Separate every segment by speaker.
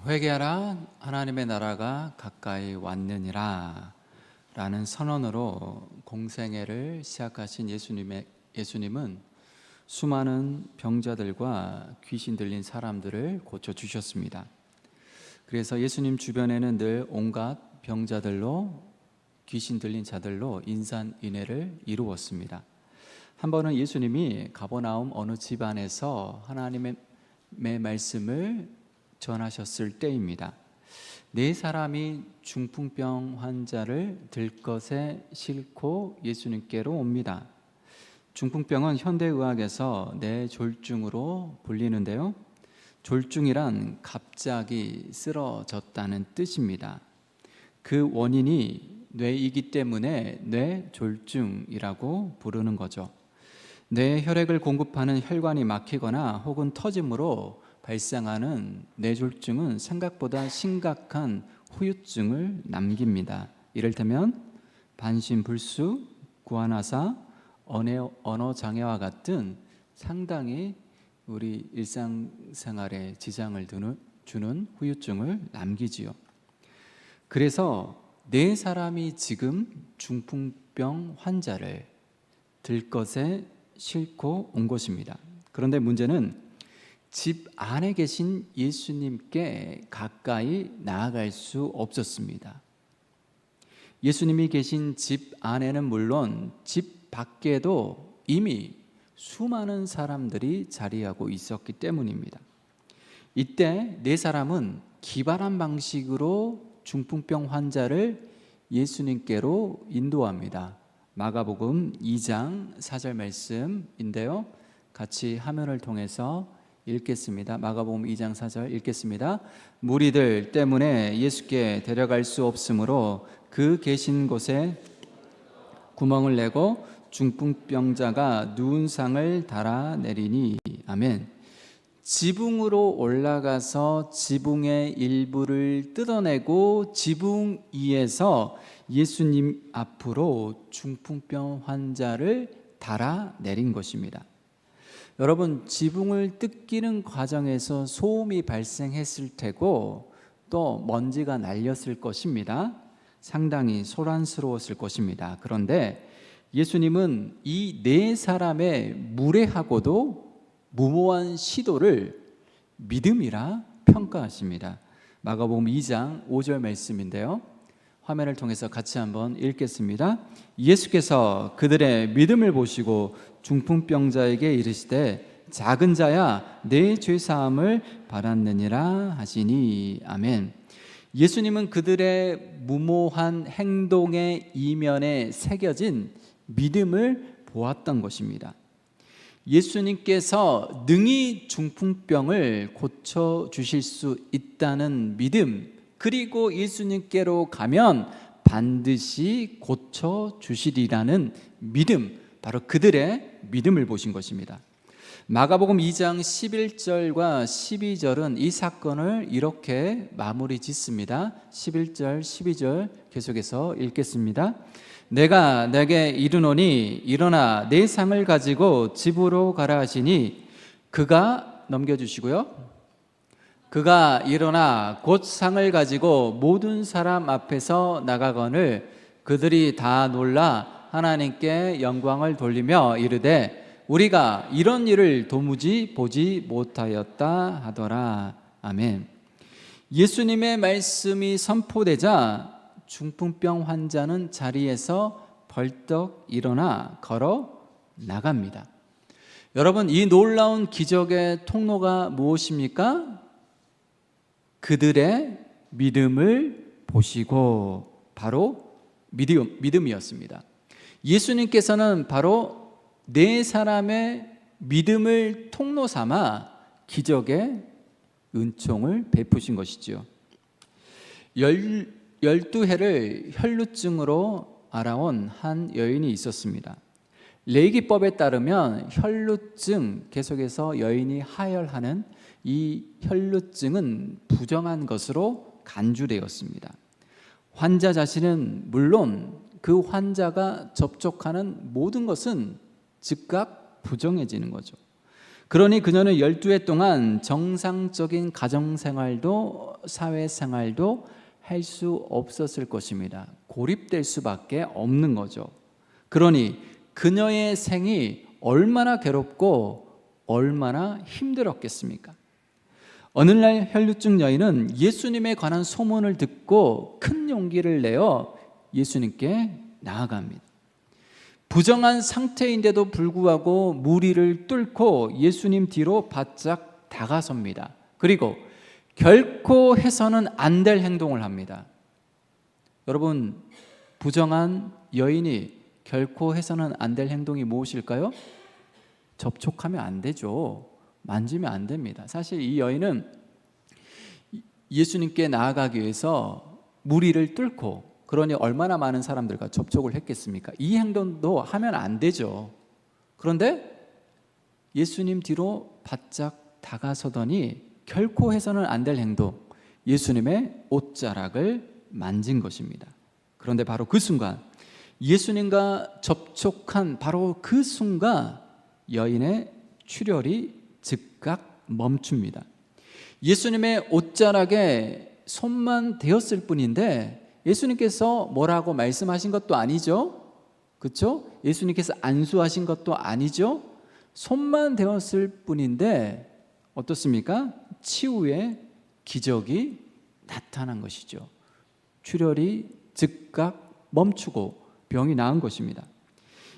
Speaker 1: 회개하라 하나님의 나라가 가까이 왔느니라 라는 선언으로 공생애를 시작하신 예수님은 수많은 병자들과 귀신 들린 사람들을 고쳐주셨습니다. 그래서 예수님 주변에는 늘 온갖 병자들로 귀신 들린 자들로 인산인해를 이루었습니다. 한 번은 예수님이 가버나움 어느 집안에서 하나님의 말씀을 전하셨을 때입니다. 네 사람이 중풍병 환자를 들것에 싣고 예수님께로 옵니다. 중풍병은 현대의학에서 뇌졸중으로 불리는데요, 졸중이란 갑자기 쓰러졌다는 뜻입니다. 그 원인이 뇌이기 때문에 뇌졸중이라고 부르는 거죠. 뇌에 혈액을 공급하는 혈관이 막히거나 혹은 터짐으로 발생하는 뇌졸중은 생각보다 심각한 후유증을 남깁니다. 이를테면 반신불수, 구안화사, 언어장애와 같은 상당히 우리 일상생활에 지장을 주는 후유증을 남기지요. 그래서 네 사람이 지금 중풍병 환자를 들것에 싣고 온 것입니다. 그런데 문제는 집 안에 계신 예수님께 가까이 나아갈 수 없었습니다. 예수님이 계신 집 안에는 물론 집 밖에도 이미 수많은 사람들이 자리하고 있었기 때문입니다. 이때 네 사람은 기발한 방식으로 중풍병 환자를 예수님께로 인도합니다. 마가복음 2장 4절 말씀인데요, 같이 화면을 통해서 읽겠습니다. 마가복음 2장 4절 읽겠습니다. 무리들 때문에 예수께 데려갈 수 없으므로 그 계신 곳에 구멍을 내고 중풍병자가 누운 상을 달아내리니. 아멘. 지붕으로 올라가서 지붕의 일부를 뜯어내고 지붕 위에서 예수님 앞으로 중풍병 환자를 달아내린 것입니다. 여러분, 지붕을 뜯기는 과정에서 소음이 발생했을 테고 또 먼지가 날렸을 것입니다. 상당히 소란스러웠을 것입니다. 그런데 예수님은 이 네 사람의 무례하고도 무모한 시도를 믿음이라 평가하십니다. 마가복음 2장 5절 말씀인데요, 화면을 통해서 같이 한번 읽겠습니다. 예수께서 그들의 믿음을 보시고 중풍병자에게 이르시되 작은 자야 내 죄사함을 받았느니라 하시니. 아멘. 예수님은 그들의 무모한 행동의 이면에 새겨진 믿음을 보았던 것입니다. 예수님께서 능히 중풍병을 고쳐주실 수 있다는 믿음, 그리고 예수님께로 가면 반드시 고쳐주시리라는 믿음, 바로 그들의 믿음을 보신 것입니다. 마가복음 2장 11절과 12절은 이 사건을 이렇게 마무리 짓습니다. 11절, 12절 계속해서 읽겠습니다. 내가 내게 이르노니 일어나 내 상을 가지고 집으로 가라 하시니 그가, 넘겨주시고요, 그가 일어나 곧 상을 가지고 모든 사람 앞에서 나가거늘 그들이 다 놀라 하나님께 영광을 돌리며 이르되 우리가 이런 일을 도무지 보지 못하였다 하더라. 아멘. 예수님의 말씀이 선포되자 중풍병 환자는 자리에서 벌떡 일어나 걸어 나갑니다. 여러분, 이 놀라운 기적의 통로가 무엇입니까? 그들의 믿음을 보시고, 바로 믿음이었습니다. 예수님께서는 바로 네 사람의 믿음을 통로 삼아 기적의 은총을 베푸신 것이지요. 12해를 혈루증으로 알아온 한 여인이 있었습니다. 레위기법에 따르면 혈루증, 계속해서 여인이 하혈하는 이 혈루증은 부정한 것으로 간주되었습니다. 환자 자신은 물론 그 환자가 접촉하는 모든 것은 즉각 부정해지는 거죠. 그러니 그녀는 12해 동안 정상적인 가정생활도 사회생활도 할 수 없었을 것입니다. 고립될 수밖에 없는 거죠. 그러니 그녀의 생이 얼마나 괴롭고 얼마나 힘들었겠습니까? 어느 날 혈루증 여인은 예수님에 관한 소문을 듣고 큰 용기를 내어 예수님께 나아갑니다. 부정한 상태인데도 불구하고 무리를 뚫고 예수님 뒤로 바짝 다가섭니다. 그리고 결코 해서는 안 될 행동을 합니다. 여러분, 부정한 여인이 결코 해서는 안 될 행동이 무엇일까요? 접촉하면 안 되죠. 만지면 안 됩니다. 사실 이 여인은 예수님께 나아가기 위해서 무리를 뚫고, 그러니 얼마나 많은 사람들과 접촉을 했겠습니까? 이 행동도 하면 안 되죠. 그런데 예수님 뒤로 바짝 다가서더니 결코 해서는 안 될 행동, 예수님의 옷자락을 만진 것입니다. 그런데 바로 그 순간, 예수님과 접촉한 바로 그 순간 여인의 출혈이 즉각 멈춥니다. 예수님의 옷자락에 손만 대었을 뿐인데 예수님께서 뭐라고 말씀하신 것도 아니죠. 그렇죠? 예수님께서 안수하신 것도 아니죠. 손만 대었을 뿐인데 어떻습니까? 치유의 기적이 나타난 것이죠. 출혈이 즉각 멈추고 병이 나은 것입니다.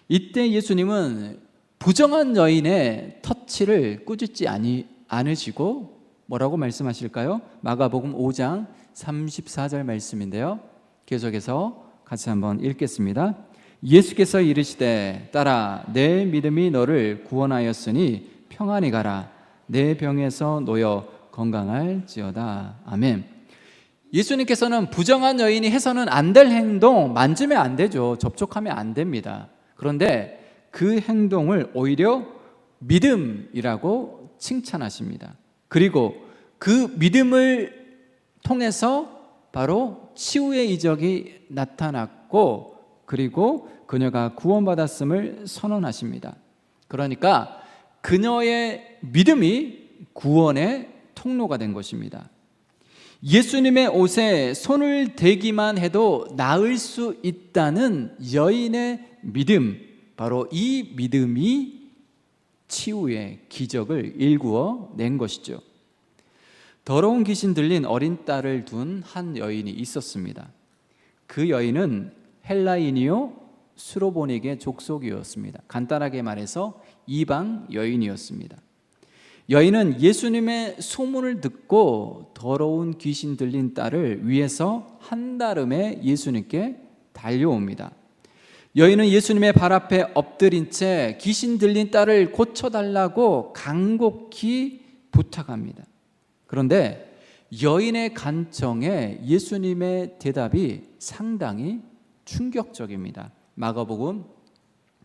Speaker 1: 이때 예수님은 부정한 여인의 터치를 꾸짖지 않으시고 뭐라고 말씀하실까요? 마가복음 5장 34절 말씀인데요. 계속해서 같이 한번 읽겠습니다. 예수께서 이르시되 딸아 내 믿음이 너를 구원하였으니 평안히 가라 내 병에서 놓여 건강할지어다. 아멘. 예수님께서는 부정한 여인이 해서는 안 될 행동, 만지면 안 되죠. 접촉하면 안 됩니다. 그런데 그 행동을 오히려 믿음이라고 칭찬하십니다. 그리고 그 믿음을 통해서 바로 치유의 이적이 나타났고, 그리고 그녀가 구원받았음을 선언하십니다. 그러니까 그녀의 믿음이 구원의 통로가 된 것입니다. 예수님의 옷에 손을 대기만 해도 나을 수 있다는 여인의 믿음, 바로 이 믿음이 치유의 기적을 일구어 낸 것이죠. 더러운 귀신 들린 어린 딸을 둔 한 여인이 있었습니다. 그 여인은 헬라인이요 수로보닉의 족속이었습니다. 간단하게 말해서 이방 여인이었습니다. 여인은 예수님의 소문을 듣고 더러운 귀신 들린 딸을 위해서 한달음에 예수님께 달려옵니다. 여인은 예수님의 발 앞에 엎드린 채 귀신 들린 딸을 고쳐달라고 간곡히 부탁합니다. 그런데 여인의 간청에 예수님의 대답이 상당히 충격적입니다. 마가복음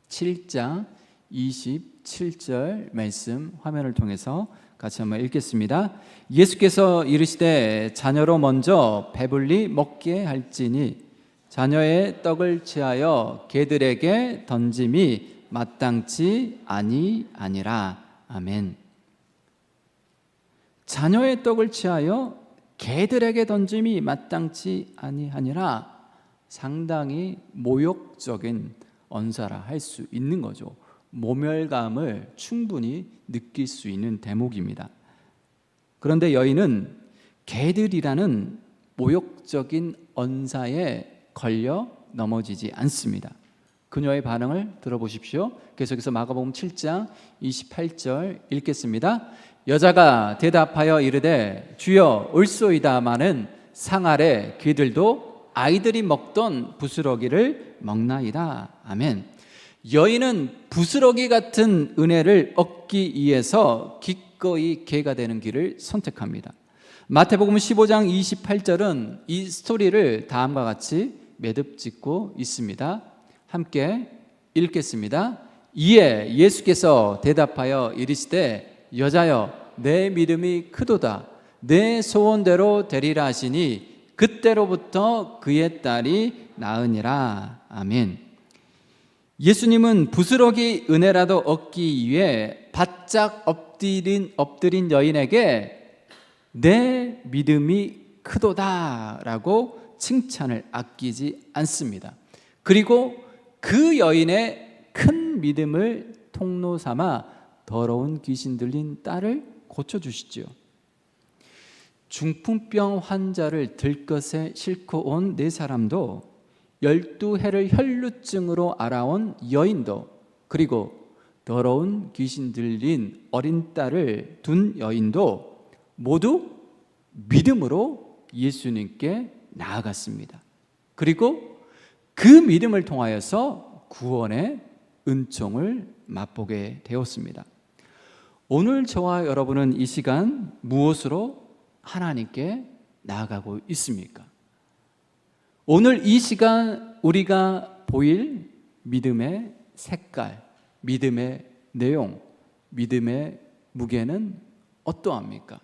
Speaker 1: 7장 27절 말씀 화면을 통해서 같이 한번 읽겠습니다. 예수께서 이르시되 자녀로 먼저 배불리 먹게 할지니 자녀의 떡을 취하여 개들에게 던짐이 마땅치 아니하니라. 아멘. 자녀의 떡을 취하여 개들에게 던짐이 마땅치 아니하니라. 상당히 모욕적인 언사라 할 수 있는 거죠. 모멸감을 충분히 느낄 수 있는 대목입니다. 그런데 여인은 개들이라는 모욕적인 언사에 걸려 넘어지지 않습니다. 그녀의 반응을 들어보십시오. 계속해서 마가복음 7장 28절 읽겠습니다. 여자가 대답하여 이르되 주여 올소이다마는 상 아래 개들도 아이들이 먹던 부스러기를 먹나이다. 아멘. 여인은 부스러기 같은 은혜를 얻기 위해서 기꺼이 개가 되는 길을 선택합니다. 마태복음 15장 28절은 이 스토리를 다음과 같이 매듭 짓고 있습니다. 함께 읽겠습니다. 이에 예수께서 대답하여 이르시되 여자여 내 믿음이 크도다 내 소원대로 되리라 하시니 그때로부터 그의 딸이 나으니라. 아멘. 예수님은 부스러기 은혜라도 얻기 위해 바짝 엎드린 여인에게 내 믿음이 크도다라고 칭찬을 아끼지 않습니다. 그리고 그 여인의 큰 믿음을 통로 삼아 더러운 귀신 들린 딸을 고쳐주시지요. 중풍병 환자를 들것에 싣고 온 네 사람도, 12해를 혈루증으로 알아온 여인도, 그리고 더러운 귀신 들린 어린 딸을 둔 여인도 모두 믿음으로 예수님께 나아갔습니다. 그리고 그 믿음을 통하여서 구원의 은총을 맛보게 되었습니다. 오늘 저와 여러분은 이 시간 무엇으로 하나님께 나아가고 있습니까? 오늘 이 시간 우리가 보일 믿음의 색깔, 믿음의 내용, 믿음의 무게는 어떠합니까?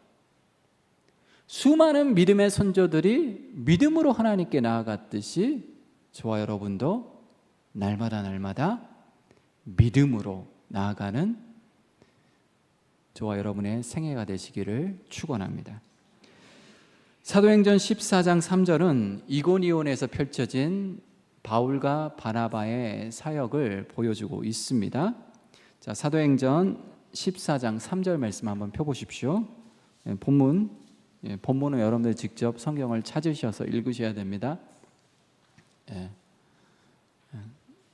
Speaker 1: 수많은 믿음의 선조들이 믿음으로 하나님께 나아갔듯이 저와 여러분도 날마다 믿음으로 나아가는 저와 여러분의 생애가 되시기를 축원합니다. 사도행전 14장 3절은 이고니온에서 펼쳐진 바울과 바나바의 사역을 보여주고 있습니다. 자, 사도행전 14장 3절 말씀 한번 펴보십시오. 본문은 여러분들 직접 성경을 찾으셔서 읽으셔야 됩니다.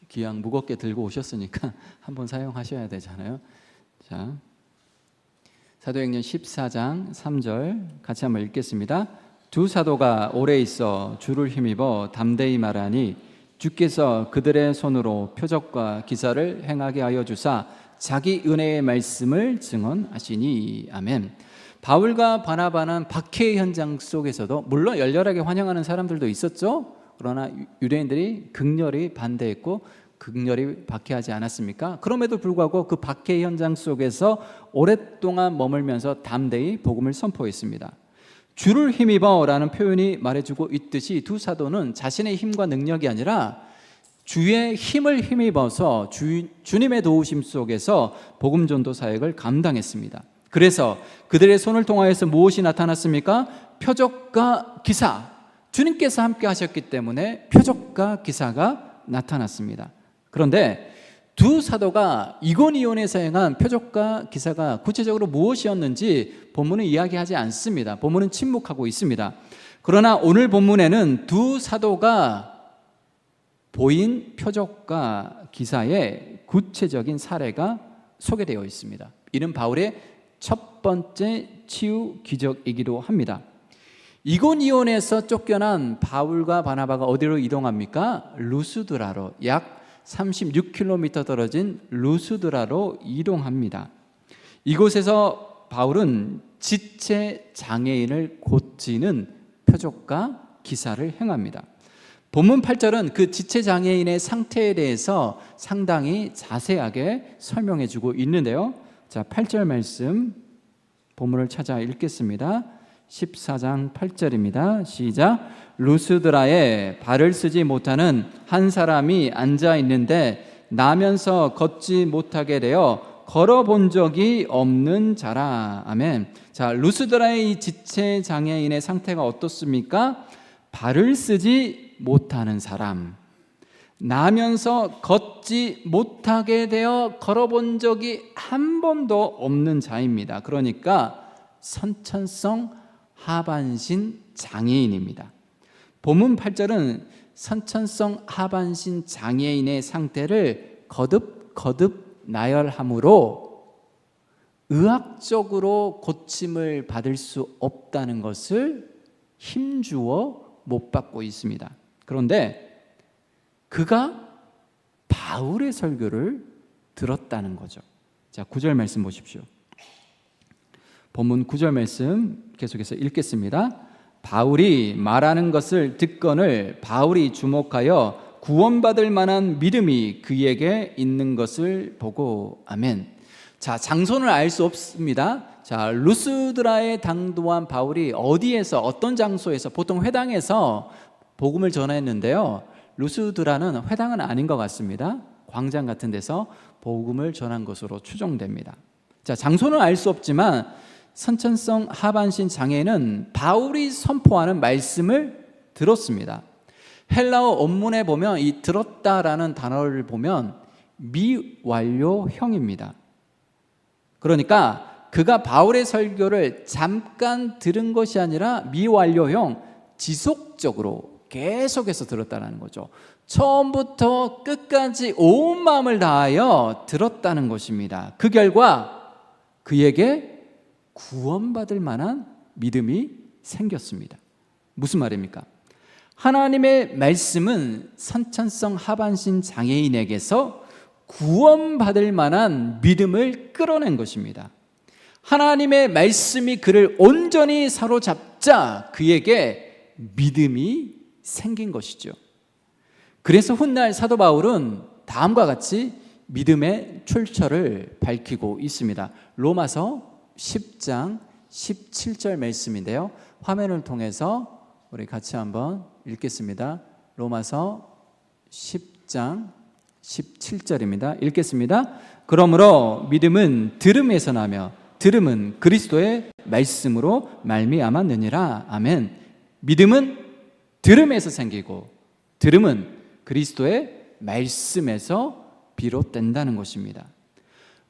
Speaker 1: 기왕 무겁게 들고 오셨으니까 한번 사용하셔야 되잖아요. 자, 사도행전 14장 3절 같이 한번 읽겠습니다. 두 사도가 오래 있어 주를 힘입어 담대히 말하니 주께서 그들의 손으로 표적과 기사를 행하게 하여 주사 자기 은혜의 말씀을 증언하시니. 아멘. 바울과 바나바는 박해 현장 속에서도 물론 열렬하게 환영하는 사람들도 있었죠. 그러나 유대인들이 극렬히 반대했고 극렬히 박해하지 않았습니까? 그럼에도 불구하고 그 박해 현장 속에서 오랫동안 머물면서 담대히 복음을 선포했습니다. 주를 힘입어 라는 표현이 말해주고 있듯이 두 사도는 자신의 힘과 능력이 아니라 주의 힘을 힘입어서 주님의 도우심 속에서 복음 전도 사역을 감당했습니다. 그래서 그들의 손을 통하여서 무엇이 나타났습니까? 표적과 기사. 주님께서 함께 하셨기 때문에 표적과 기사가 나타났습니다. 그런데 두 사도가 이고니온에서 행한 표적과 기사가 구체적으로 무엇이었는지 본문은 이야기하지 않습니다. 본문은 침묵하고 있습니다. 그러나 오늘 본문에는 두 사도가 보인 표적과 기사의 구체적인 사례가 소개되어 있습니다. 이는 바울의 첫 번째 치유 기적이기도 합니다. 이고니온에서 쫓겨난 바울과 바나바가 어디로 이동합니까? 루스드라로, 약 36km 떨어진 루스드라로 이동합니다. 이곳에서 바울은 지체 장애인을 고치는 표적과 기사를 행합니다. 본문 8절은 그 지체 장애인의 상태에 대해서 상당히 자세하게 설명해 주고 있는데요. 자, 8절 말씀 본문을 찾아 읽겠습니다. 14장 8절입니다. 시작. 루스드라에 발을 쓰지 못하는 한 사람이 앉아 있는데 나면서 걷지 못하게 되어 걸어본 적이 없는 자라. 아멘. 자, 루스드라의 이 지체 장애인의 상태가 어떻습니까? 발을 쓰지 못하는 사람, 나면서 걷지 못하게 되어 걸어본 적이 한 번도 없는 자입니다. 그러니까 선천성 하반신 장애인입니다. 본문 8절은 선천성 하반신 장애인의 상태를 거듭 나열함으로 의학적으로 고침을 받을 수 없다는 것을 힘주어 못 받고 있습니다. 그런데 그가 바울의 설교를 들었다는 거죠. 자, 9절 말씀 보십시오. 본문 9절 말씀 계속해서 읽겠습니다. 바울이 말하는 것을 듣거늘 바울이 주목하여 구원받을 만한 믿음이 그에게 있는 것을 보고. 아멘. 자, 장소는 알 수 없습니다. 자, 루스드라에 당도한 바울이 어디에서, 어떤 장소에서, 보통 회당에서 복음을 전했는데요. 루스드라는 회당은 아닌 것 같습니다. 광장 같은 데서 복음을 전한 것으로 추정됩니다. 자, 장소는 알 수 없지만 선천성 하반신 장애인은 바울이 선포하는 말씀을 들었습니다. 헬라어 원문에 보면 이 들었다라는 단어를 보면 미완료형입니다. 그러니까 그가 바울의 설교를 잠깐 들은 것이 아니라 미완료형, 지속적으로 계속해서 들었다는 거죠. 처음부터 끝까지 온 마음을 다하여 들었다는 것입니다. 그 결과 그에게 구원받을 만한 믿음이 생겼습니다. 무슨 말입니까? 하나님의 말씀은 선천성 하반신 장애인에게서 구원받을 만한 믿음을 끌어낸 것입니다. 하나님의 말씀이 그를 온전히 사로잡자 그에게 믿음이 생긴 것이죠. 그래서 훗날 사도 바울은 다음과 같이 믿음의 출처를 밝히고 있습니다. 로마서 10장 17절 말씀인데요, 화면을 통해서 우리 같이 한번 읽겠습니다. 로마서 10장 17절입니다. 읽겠습니다. 그러므로 믿음은 들음에서 나며 들음은 그리스도의 말씀으로 말미암았느니라. 아멘. 믿음은 들음에서 생기고 들음은 그리스도의 말씀에서 비롯된다는 것입니다.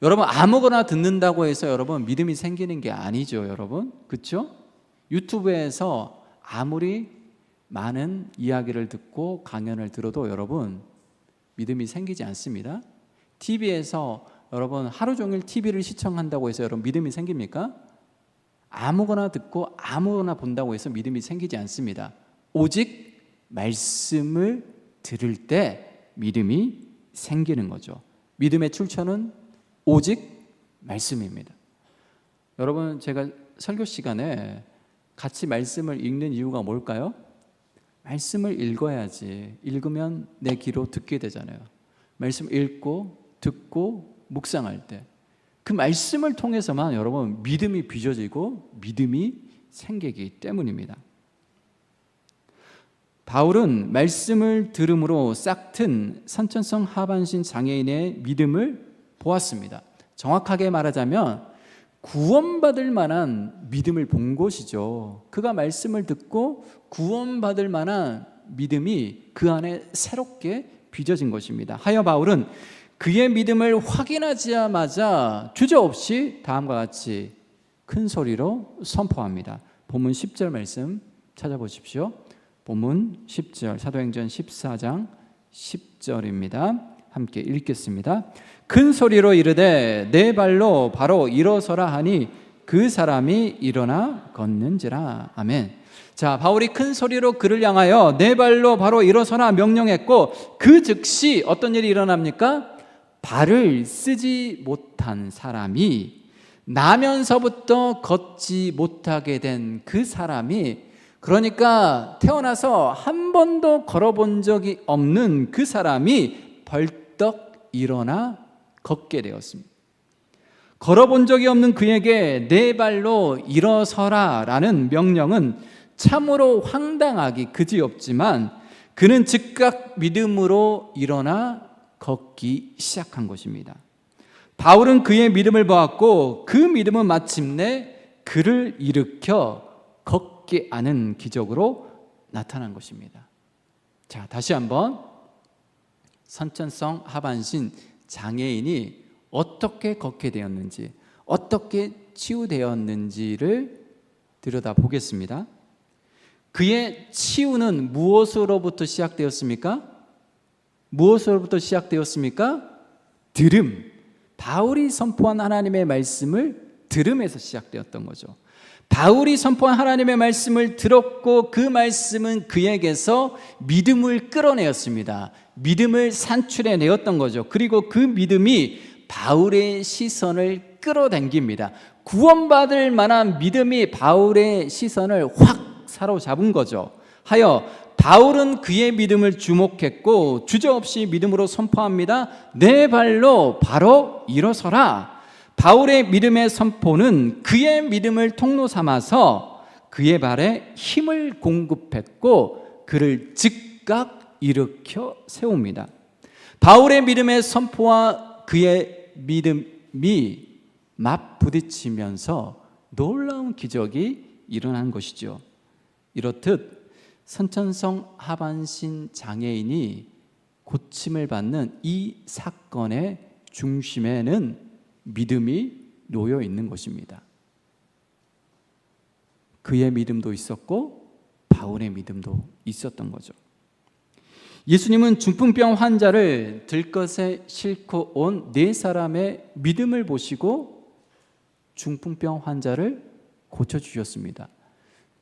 Speaker 1: 여러분, 아무거나 듣는다고 해서 여러분 믿음이 생기는 게 아니죠, 여러분. 그렇죠? 유튜브에서 아무리 많은 이야기를 듣고 강연을 들어도 여러분 믿음이 생기지 않습니다. TV에서 여러분 하루 종일 TV를 시청한다고 해서 여러분 믿음이 생깁니까? 아무거나 듣고 아무거나 본다고 해서 믿음이 생기지 않습니다. 오직 말씀을 들을 때 믿음이 생기는 거죠. 믿음의 출처는 오직 말씀입니다. 여러분, 제가 설교 시간에 같이 말씀을 읽는 이유가 뭘까요? 말씀을 읽어야지. 읽으면 내 귀로 듣게 되잖아요. 말씀 읽고 듣고 묵상할 때 그 말씀을 통해서만 여러분 믿음이 빚어지고 믿음이 생기기 때문입니다. 바울은 말씀을 들음으로 싹튼 선천성 하반신 장애인의 믿음을 보았습니다. 정확하게 말하자면 구원받을 만한 믿음을 본 것이죠. 그가 말씀을 듣고 구원받을 만한 믿음이 그 안에 새롭게 빚어진 것입니다. 하여 바울은 그의 믿음을 확인하자마자 주저없이 다음과 같이 큰 소리로 선포합니다. 본문 10절 말씀 찾아보십시오. 본문 10절, 사도행전 14장 10절입니다. 함께 읽겠습니다. 큰 소리로 이르되 내 발로 바로 일어서라 하니 그 사람이 일어나 걷는지라. 아멘. 자, 바울이 큰 소리로 그를 향하여 내 발로 바로 일어서라 명령했고 그 즉시 어떤 일이 일어납니까? 발을 쓰지 못한 사람이 나면서부터 걷지 못하게 된 그 사람이, 그러니까 태어나서 한 번도 걸어본 적이 없는 그 사람이 벌떡 일어나 걷게 되었습니다. 걸어본 적이 없는 그에게 네 발로 일어서라 라는 명령은 참으로 황당하기 그지없지만 그는 즉각 믿음으로 일어나 걷기 시작한 것입니다. 바울은 그의 믿음을 보았고 그 믿음은 마침내 그를 일으켜 걷게 하는 기적으로 나타난 것입니다. 자, 다시 한번 선천성 하반신 장애인이 어떻게 걷게 되었는지, 어떻게 치유되었는지를 들여다보겠습니다. 그의 치유는 무엇으로부터 시작되었습니까? 무엇으로부터 시작되었습니까? 들음. 바울이 선포한 하나님의 말씀을 들음에서 시작되었던 거죠. 바울이 선포한 하나님의 말씀을 들었고 그 말씀은 그에게서 믿음을 끌어내었습니다. 믿음을 산출해내었던 거죠. 그리고 그 믿음이 바울의 시선을 끌어당깁니다. 구원받을 만한 믿음이 바울의 시선을 확 사로잡은 거죠. 하여 바울은 그의 믿음을 주목했고 주저없이 믿음으로 선포합니다. 내 발로 바로 일어서라. 바울의 믿음의 선포는 그의 믿음을 통로 삼아서 그의 발에 힘을 공급했고 그를 즉각 일으켜 세웁니다. 바울의 믿음의 선포와 그의 믿음이 맞부딪히면서 놀라운 기적이 일어난 것이죠. 이렇듯 선천성 하반신 장애인이 고침을 받는 이 사건의 중심에는 믿음이 놓여 있는 것입니다. 그의 믿음도 있었고 바울의 믿음도 있었던 거죠. 예수님은 중풍병 환자를 들것에 싣고 온 네 사람의 믿음을 보시고 중풍병 환자를 고쳐주셨습니다.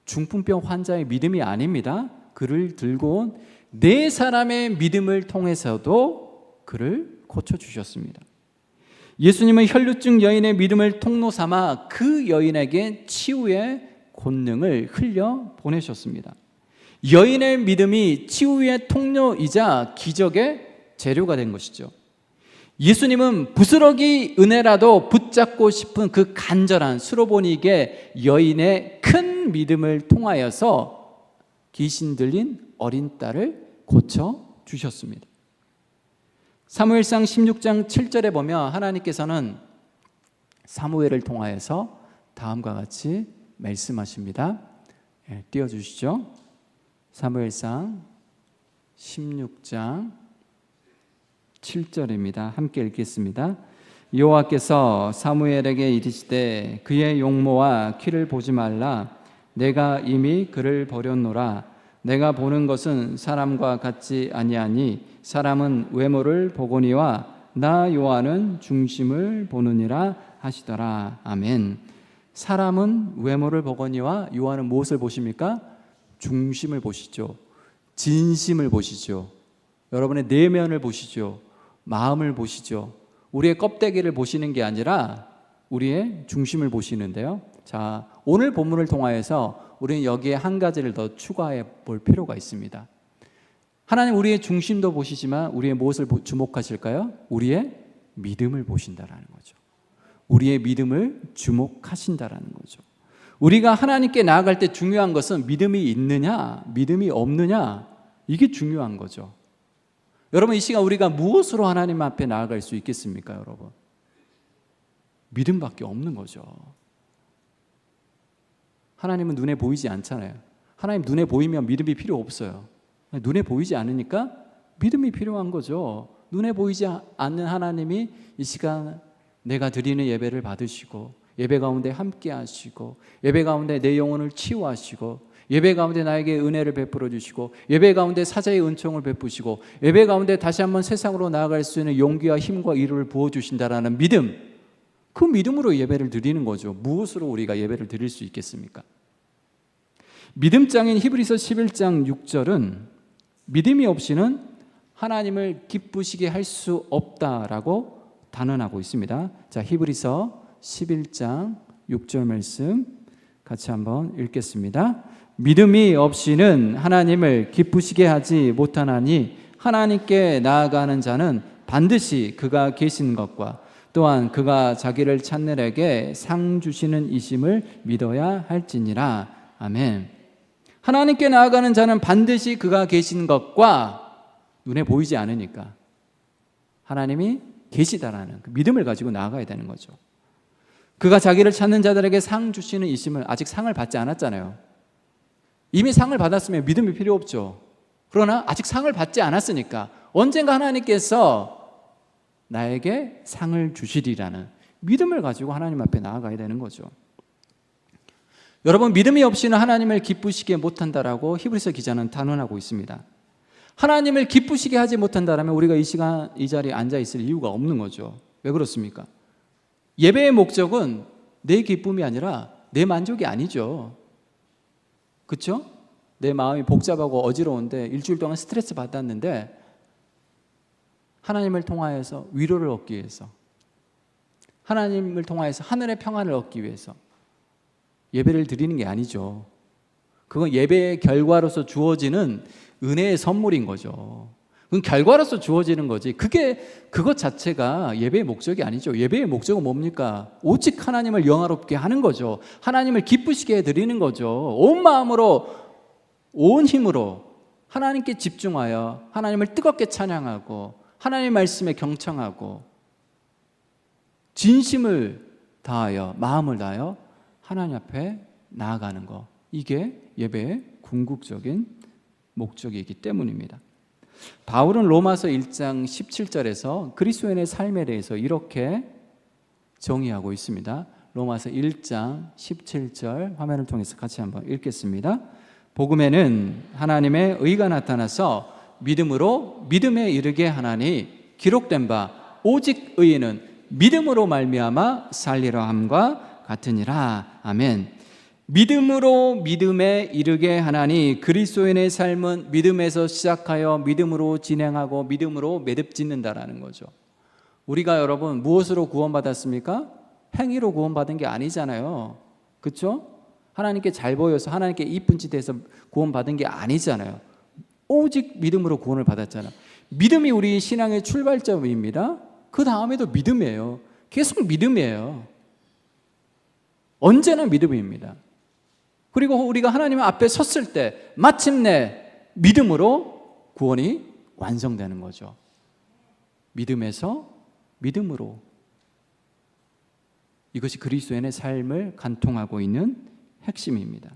Speaker 1: 중풍병 환자의 믿음이 아닙니다. 그를 들고 온 네 사람의 믿음을 통해서도 그를 고쳐주셨습니다. 예수님은 혈루증 여인의 믿음을 통로 삼아 그 여인에게 치유의 권능을 흘려 보내셨습니다. 여인의 믿음이 치유의 통로이자 기적의 재료가 된 것이죠. 예수님은 부스러기 은혜라도 붙잡고 싶은 그 간절한 수로보니게 여인의 큰 믿음을 통하여서 귀신 들린 어린 딸을 고쳐 주셨습니다. 사무엘상 16장 7절에 보면 하나님께서는 사무엘을 통하여서 다음과 같이 말씀하십니다. 띄워주시죠. 사무엘상 16장 7절입니다. 함께 읽겠습니다. 여호와께서 사무엘에게 이르시되 그의 용모와 키를 보지 말라. 내가 이미 그를 버렸노라. 내가 보는 것은 사람과 같지 아니하니 사람은 외모를 보거니와 나 요한은 중심을 보느니라 하시더라. 아멘. 사람은 외모를 보거니와 요한은 무엇을 보십니까? 중심을 보시죠. 진심을 보시죠. 여러분의 내면을 보시죠. 마음을 보시죠. 우리의 껍데기를 보시는 게 아니라 우리의 중심을 보시는데요. 자, 오늘 본문을 통하여서 우리는 여기에 한 가지를 더 추가해 볼 필요가 있습니다. 하나님 우리의 중심도 보시지만 우리의 무엇을 주목하실까요? 우리의 믿음을 보신다라는 거죠. 우리의 믿음을 주목하신다라는 거죠. 우리가 하나님께 나아갈 때 중요한 것은 믿음이 있느냐, 믿음이 없느냐, 이게 중요한 거죠. 여러분, 이 시간 우리가 무엇으로 하나님 앞에 나아갈 수 있겠습니까, 여러분? 믿음밖에 없는 거죠. 하나님은 눈에 보이지 않잖아요. 하나님 눈에 보이면 믿음이 필요 없어요. 눈에 보이지 않으니까 믿음이 필요한 거죠. 눈에 보이지 않는 하나님이 이 시간 내가 드리는 예배를 받으시고 예배 가운데 함께 하시고 예배 가운데 내 영혼을 치유하시고 예배 가운데 나에게 은혜를 베풀어 주시고 예배 가운데 사자의 은총을 베푸시고 예배 가운데 다시 한번 세상으로 나아갈 수 있는 용기와 힘과 이루를 부어주신다라는 믿음, 그 믿음으로 예배를 드리는 거죠. 무엇으로 우리가 예배를 드릴 수 있겠습니까? 믿음장인 히브리서 11장 6절은 믿음이 없이는 하나님을 기쁘시게 할 수 없다라고 단언하고 있습니다. 자, 히브리서 11장 6절 말씀 같이 한번 읽겠습니다. 믿음이 없이는 하나님을 기쁘시게 하지 못하나니 하나님께 나아가는 자는 반드시 그가 계신 것과 또한 그가 자기를 찾느에게 상 주시는 이심을 믿어야 할지니라. 아멘. 하나님께 나아가는 자는 반드시 그가 계신 것과 눈에 보이지 않으니까 하나님이 계시다라는 그 믿음을 가지고 나아가야 되는 거죠. 그가 자기를 찾는 자들에게 상 주시는 이심을, 아직 상을 받지 않았잖아요. 이미 상을 받았으면 믿음이 필요 없죠. 그러나 아직 상을 받지 않았으니까 언젠가 하나님께서 나에게 상을 주시리라는 믿음을 가지고 하나님 앞에 나아가야 되는 거죠. 여러분, 믿음이 없이는 하나님을 기쁘시게 못한다라고 히브리서 기자는 단언하고 있습니다. 하나님을 기쁘시게 하지 못한다라면 우리가 이 시간 이 자리에 앉아 있을 이유가 없는 거죠. 왜 그렇습니까? 예배의 목적은 내 기쁨이 아니라 내 만족이 아니죠. 그렇죠? 내 마음이 복잡하고 어지러운데 일주일 동안 스트레스 받았는데 하나님을 통하여서 위로를 얻기 위해서, 하나님을 통하여서 하늘의 평안을 얻기 위해서 예배를 드리는 게 아니죠. 그건 예배의 결과로서 주어지는 은혜의 선물인 거죠. 그건 결과로서 주어지는 거지. 그것 자체가 예배의 목적이 아니죠. 예배의 목적은 뭡니까? 오직 하나님을 영화롭게 하는 거죠. 하나님을 기쁘시게 해드리는 거죠. 온 마음으로, 온 힘으로 하나님께 집중하여 하나님을 뜨겁게 찬양하고 하나님의 말씀에 경청하고 진심을 다하여, 마음을 다하여 하나님 앞에 나아가는 것, 이게 예배의 궁극적인 목적이기 때문입니다. 바울은 로마서 1장 17절에서 그리스도인의 삶에 대해서 이렇게 정의하고 있습니다. 로마서 1장 17절 화면을 통해서 같이 한번 읽겠습니다. 복음에는 하나님의 의가 나타나서 믿음으로 믿음에 이르게 하나니 기록된 바 오직 의인은 믿음으로 말미암아 살리라 함과 같으니라. 아멘. 믿음으로 믿음에 이르게 하나니 그리스도인의 삶은 믿음에서 시작하여 믿음으로 진행하고 믿음으로 매듭짓는다라는 거죠. 우리가 여러분 무엇으로 구원받았습니까? 행위로 구원받은 게 아니잖아요. 그렇죠? 하나님께 잘 보여서 하나님께 이쁜 짓 해서 구원받은 게 아니잖아요. 오직 믿음으로 구원을 받았잖아요. 믿음이 우리 신앙의 출발점입니다. 그 다음에도 믿음이에요. 계속 믿음이에요. 언제나 믿음입니다. 그리고 우리가 하나님 앞에 섰을 때 마침내 믿음으로 구원이 완성되는 거죠. 믿음에서 믿음으로. 이것이 그리스도인의 삶을 관통하고 있는 핵심입니다.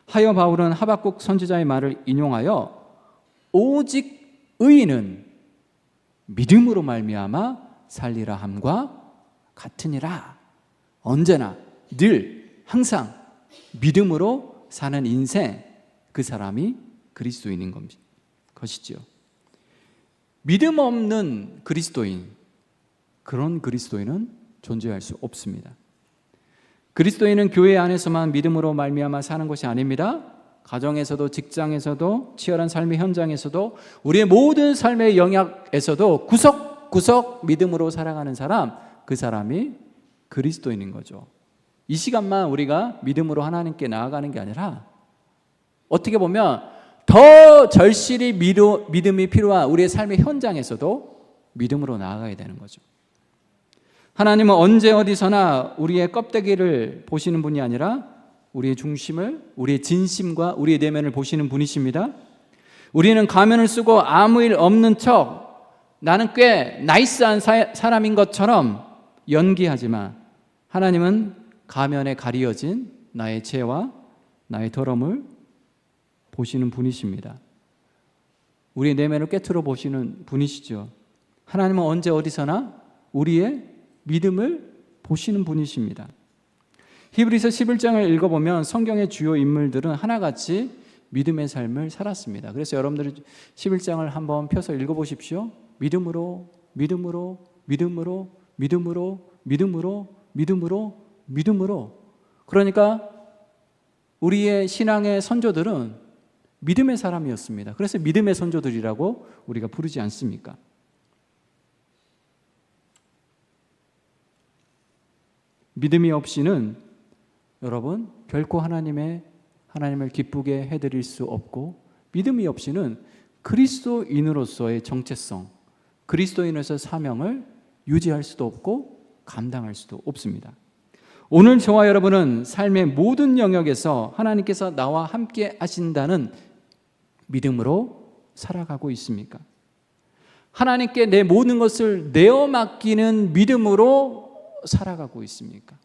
Speaker 1: 하여 바울은 하박국 선지자의 말을 인용하여 오직 의인은 믿음으로 말미암아 살리라 함과 같으니라. 언제나 늘 항상 믿음으로 사는 인생, 그 사람이 그리스도인인 것이지요. 믿음 없는 그리스도인, 그런 그리스도인은 존재할 수 없습니다. 그리스도인은 교회 안에서만 믿음으로 말미암아 사는 것이 아닙니다. 가정에서도 직장에서도 치열한 삶의 현장에서도 우리의 모든 삶의 영역에서도 구석구석 믿음으로 살아가는 사람, 그 사람이 그리스도인인 거죠. 이 시간만 우리가 믿음으로 하나님께 나아가는 게 아니라 어떻게 보면 더 절실히 믿음이 필요한 우리의 삶의 현장에서도 믿음으로 나아가야 되는 거죠. 하나님은 언제 어디서나 우리의 껍데기를 보시는 분이 아니라 우리의 중심을, 우리의 진심과 우리의 내면을 보시는 분이십니다. 우리는 가면을 쓰고 아무 일 없는 척 나는 꽤 나이스한 사람인 것처럼 연기하지만 하나님은 가면에 가리어진 나의 죄와 나의 더러움을 보시는 분이십니다. 우리의 내면을 꿰뚫어 보시는 분이시죠. 하나님은 언제 어디서나 우리의 믿음을 보시는 분이십니다. 히브리서 11장을 읽어보면 성경의 주요 인물들은 하나같이 믿음의 삶을 살았습니다. 그래서 여러분들이 11장을 한번 펴서 읽어보십시오. 믿음으로, 믿음으로, 믿음으로, 믿음으로, 믿음으로, 믿음으로, 믿음으로. 그러니까 우리의 신앙의 선조들은 믿음의 사람이었습니다. 그래서 믿음의 선조들이라고 우리가 부르지 않습니까? 믿음이 없이는 여러분 결코 하나님을 기쁘게 해드릴 수 없고, 믿음이 없이는 그리스도인으로서의 정체성, 그리스도인으로서의 사명을 유지할 수도 없고 감당할 수도 없습니다. 오늘 저와 여러분은 삶의 모든 영역에서 하나님께서 나와 함께 하신다는 믿음으로 살아가고 있습니까? 하나님께 내 모든 것을 내어 맡기는 믿음으로 살아가고 있습니까?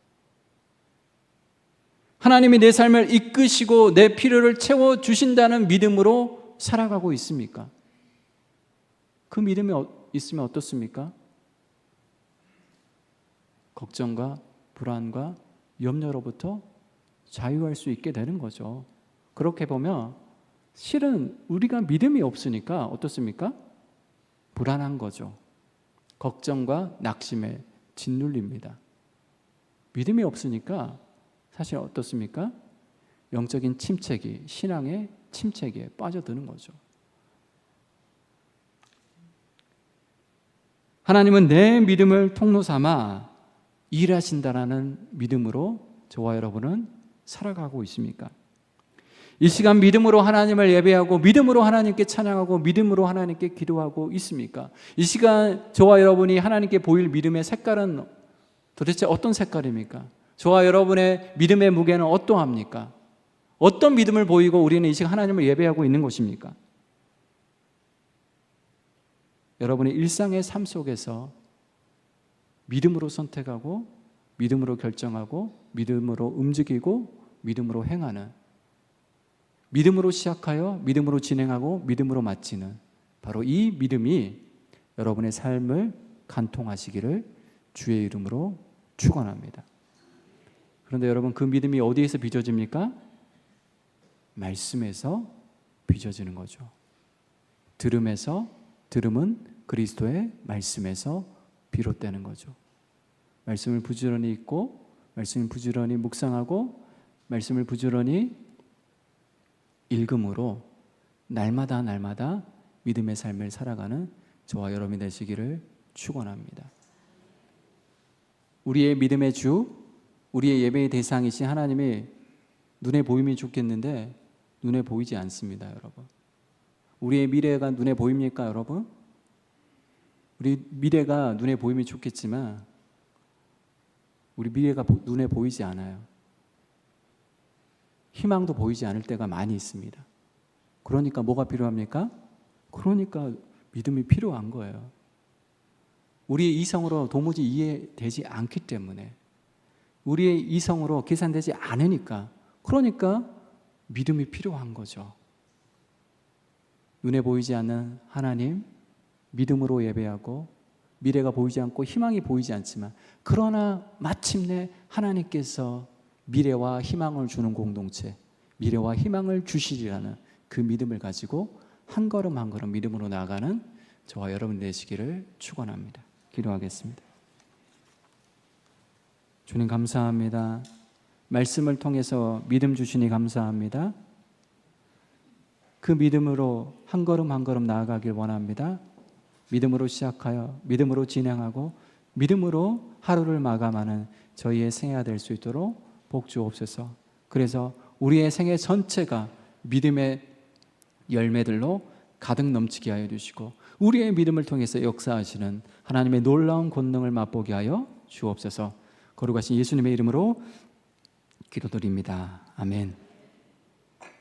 Speaker 1: 하나님이 내 삶을 이끄시고 내 필요를 채워주신다는 믿음으로 살아가고 있습니까? 그 믿음이 있으면 어떻습니까? 걱정과 불안과 염려로부터 자유할 수 있게 되는 거죠. 그렇게 보면 실은 우리가 믿음이 없으니까 어떻습니까? 불안한 거죠. 걱정과 낙심에 짓눌립니다. 믿음이 없으니까 사실 어떻습니까? 영적인 침체기, 신앙의 침체기에 빠져드는 거죠. 하나님은 내 믿음을 통로 삼아 일하신다라는 믿음으로 저와 여러분은 살아가고 있습니까? 이 시간 믿음으로 하나님을 예배하고 믿음으로 하나님께 찬양하고 믿음으로 하나님께 기도하고 있습니까? 이 시간 저와 여러분이 하나님께 보일 믿음의 색깔은 도대체 어떤 색깔입니까? 저와 여러분의 믿음의 무게는 어떠합니까? 어떤 믿음을 보이고 우리는 이 시간 하나님을 예배하고 있는 것입니까? 여러분의 일상의 삶 속에서 믿음으로 선택하고 믿음으로 결정하고 믿음으로 움직이고 믿음으로 행하는, 믿음으로 시작하여 믿음으로 진행하고 믿음으로 마치는 바로 이 믿음이 여러분의 삶을 간통하시기를 주의 이름으로 축원합니다. 그런데 여러분, 그 믿음이 어디에서 빚어집니까? 말씀에서 빚어지는 거죠. 들음은 그리스도의 말씀에서 비롯되는 거죠. 말씀을 부지런히 읽고 말씀을 부지런히 묵상하고 말씀을 부지런히 읽음으로 날마다 믿음의 삶을 살아가는 저와 여러분이 되시기를 축원합니다. 우리의 믿음의 주, 우리의 예배의 대상이신 하나님이 눈에 보이면 좋겠는데 눈에 보이지 않습니다, 여러분. 우리의 미래가 눈에 보입니까, 여러분? 우리 미래가 눈에 보이면 좋겠지만 우리 미래가 눈에 보이지 않아요. 희망도 보이지 않을 때가 많이 있습니다. 그러니까 뭐가 필요합니까? 그러니까 믿음이 필요한 거예요. 우리의 이성으로 도무지 이해되지 않기 때문에, 우리의 이성으로 계산되지 않으니까, 그러니까 믿음이 필요한 거죠. 눈에 보이지 않는 하나님, 믿음으로 예배하고 미래가 보이지 않고 희망이 보이지 않지만, 그러나 마침내 하나님께서 미래와 희망을 주는 공동체, 미래와 희망을 주시리라는 그 믿음을 가지고 한 걸음 한 걸음 믿음으로 나아가는 저와 여러분 되시기를 축원합니다. 기도하겠습니다. 주님 감사합니다. 말씀을 통해서 믿음 주시니 감사합니다. 그 믿음으로 한 걸음 한 걸음 나아가길 원합니다. 믿음으로 시작하여 믿음으로 진행하고 믿음으로 하루를 마감하는 저희의 생애가 될 수 있도록 복 주옵소서. 그래서 우리의 생애 전체가 믿음의 열매들로 가득 넘치게 하여 주시고 우리의 믿음을 통해서 역사하시는 하나님의 놀라운 권능을 맛보게 하여 주옵소서. 거룩하신 예수님의 이름으로 기도드립니다. 아멘.